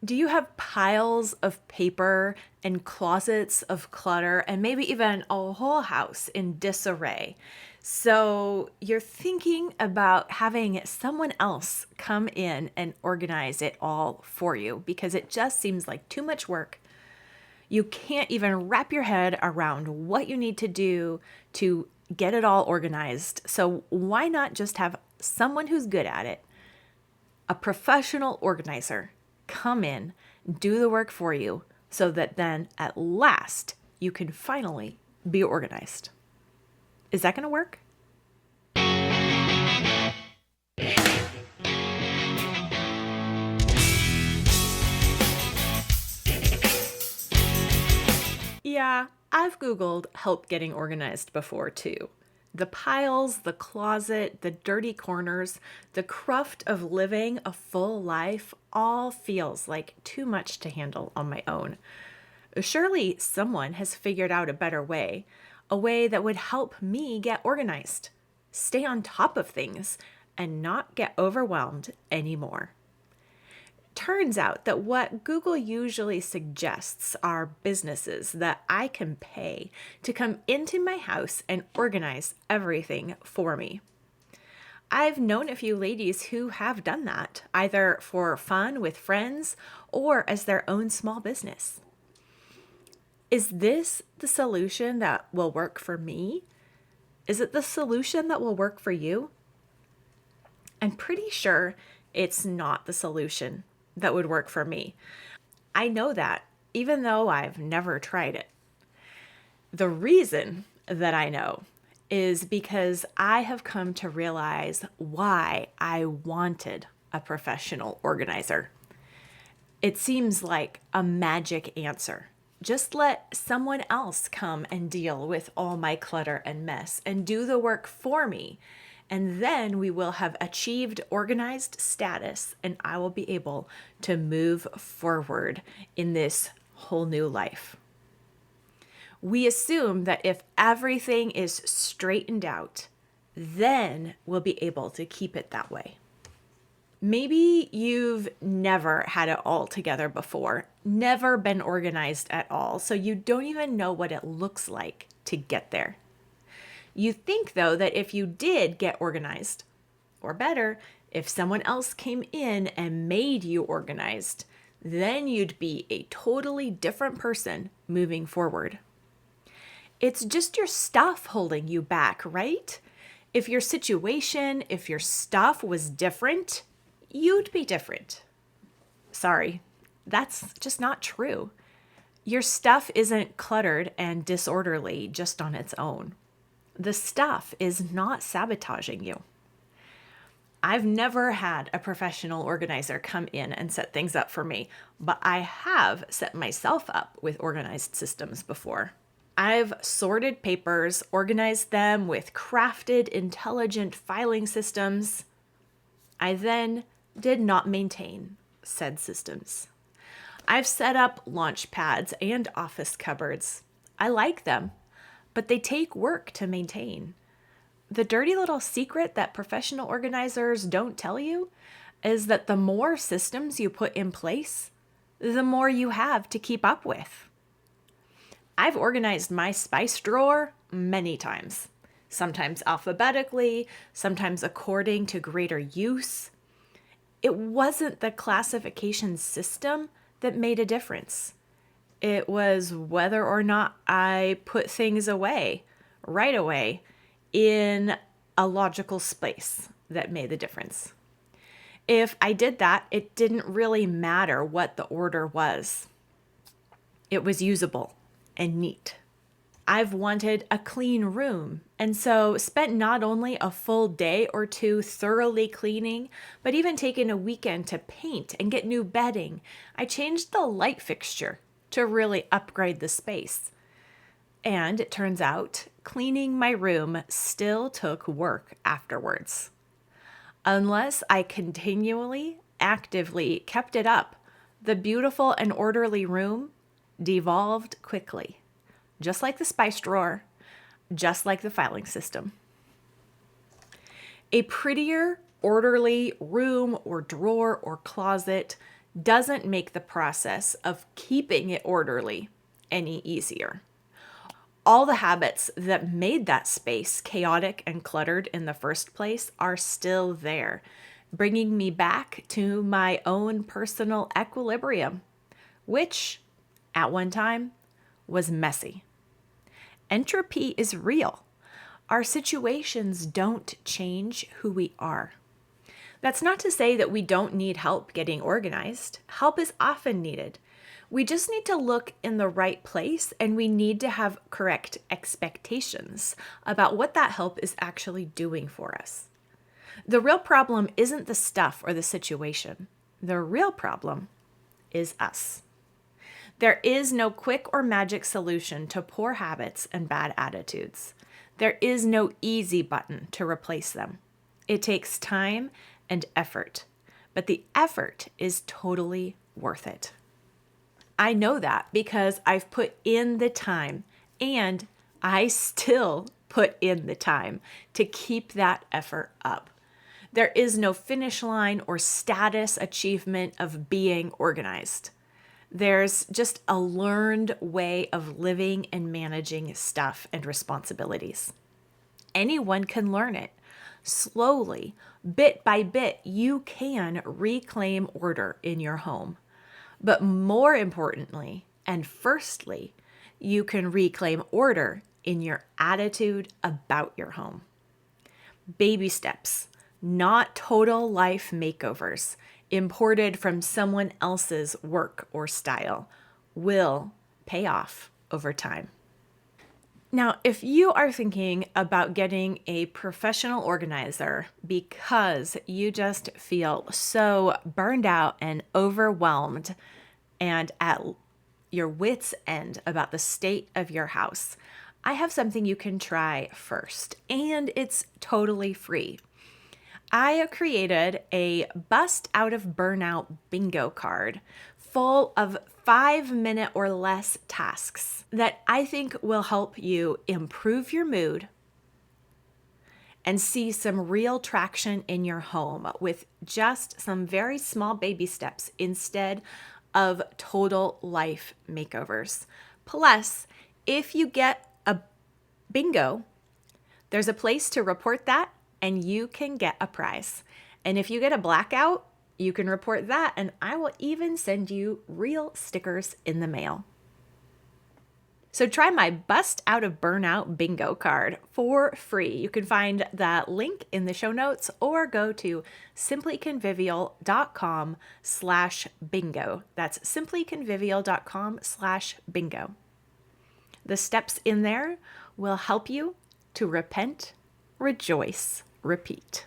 Do you have piles of paper and closets of clutter and maybe even a whole house in disarray? So you're thinking about having someone else come in and organize it all for you because it just seems like too much work. You can't even wrap your head around what you need to do to get it all organized. So why not just have someone who's good at it, a professional organizer, come in, do the work for you so that then at last you can finally be organized? Is that going to work? Yeah, I've Googled help getting organized before too. The piles, the closet, the dirty corners, the cruft of living a full life all feels like too much to handle on my own. Surely someone has figured out a way that would help me get organized, stay on top of things, and not get overwhelmed anymore. Turns out that what Google usually suggests are businesses that I can pay to come into my house and organize everything for me. I've known a few ladies who have done that, either for fun with friends or as their own small business. Is this the solution that will work for me? Is it the solution that will work for you? I'm pretty sure it's not the solution that would work for me. I know that, even though I've never tried it. The reason that I know is because I have come to realize why I wanted a professional organizer. It seems like a magic answer. Just let someone else come and deal with all my clutter and mess and do the work for me. And then we will have achieved organized status and I will be able to move forward in this whole new life. We assume that if everything is straightened out, then we'll be able to keep it that way. Maybe you've never had it all together before, never been organized at all, so you don't even know what it looks like to get there. You think, though, that if you did get organized, or better, if someone else came in and made you organized, then you'd be a totally different person moving forward. It's just your stuff holding you back, right? If your situation, if your stuff was different, you'd be different. Sorry, that's just not true. Your stuff isn't cluttered and disorderly just on its own. The stuff is not sabotaging you. I've never had a professional organizer come in and set things up for me, but I have set myself up with organized systems before. I've sorted papers, organized them with crafted, intelligent filing systems. I then did not maintain said systems. I've set up launch pads and office cupboards. I like them, but they take work to maintain. The dirty little secret that professional organizers don't tell you is that the more systems you put in place, the more you have to keep up with. I've organized my spice drawer many times, sometimes alphabetically, sometimes according to greater use. It wasn't the classification system that made a difference. It was whether or not I put things away right away in a logical space that made the difference. If I did that, it didn't really matter what the order was. It was usable and neat. I've wanted a clean room, and so spent not only a full day or two thoroughly cleaning, but even taken a weekend to paint and get new bedding. I changed the light fixture to really upgrade the space. And it turns out cleaning my room still took work afterwards. Unless I continually, actively kept it up, the beautiful and orderly room devolved quickly, just like the spice drawer, just like the filing system. A prettier, orderly room or drawer or closet doesn't make the process of keeping it orderly any easier. All the habits that made that space chaotic and cluttered in the first place are still there, bringing me back to my own personal equilibrium, which at one time was messy. Entropy is real. Our situations don't change who we are. That's not to say that we don't need help getting organized. Help is often needed. We just need to look in the right place, and we need to have correct expectations about what that help is actually doing for us. The real problem isn't the stuff or the situation. The real problem is us. There is no quick or magic solution to poor habits and bad attitudes. There is no easy button to replace them. It takes time and effort, but the effort is totally worth it. I know that because I've put in the time, and I still put in the time to keep that effort up. There is no finish line or status achievement of being organized. There's just a learned way of living and managing stuff and responsibilities. Anyone can learn it. Slowly, bit by bit, you can reclaim order in your home. But more importantly, and firstly, you can reclaim order in your attitude about your home. Baby steps, not total life makeovers imported from someone else's work or style, will pay off over time. Now, if you are thinking about getting a professional organizer because you just feel so burned out and overwhelmed and at your wit's end about the state of your house, I have something you can try first, and it's totally free. I created a Bust Out of Burnout bingo card full of 5-minute or less tasks that I think will help you improve your mood and see some real traction in your home with just some very small baby steps instead of total life makeovers. Plus, if you get a bingo, there's a place to report that and you can get a prize. And if you get a blackout, you can report that, and I will even send you real stickers in the mail. So try my Bust Out of Burnout bingo card for free. You can find that link in the show notes or go to simplyconvivial.com/bingo. That's simplyconvivial.com/bingo. The steps in there will help you to repent, rejoice, repeat.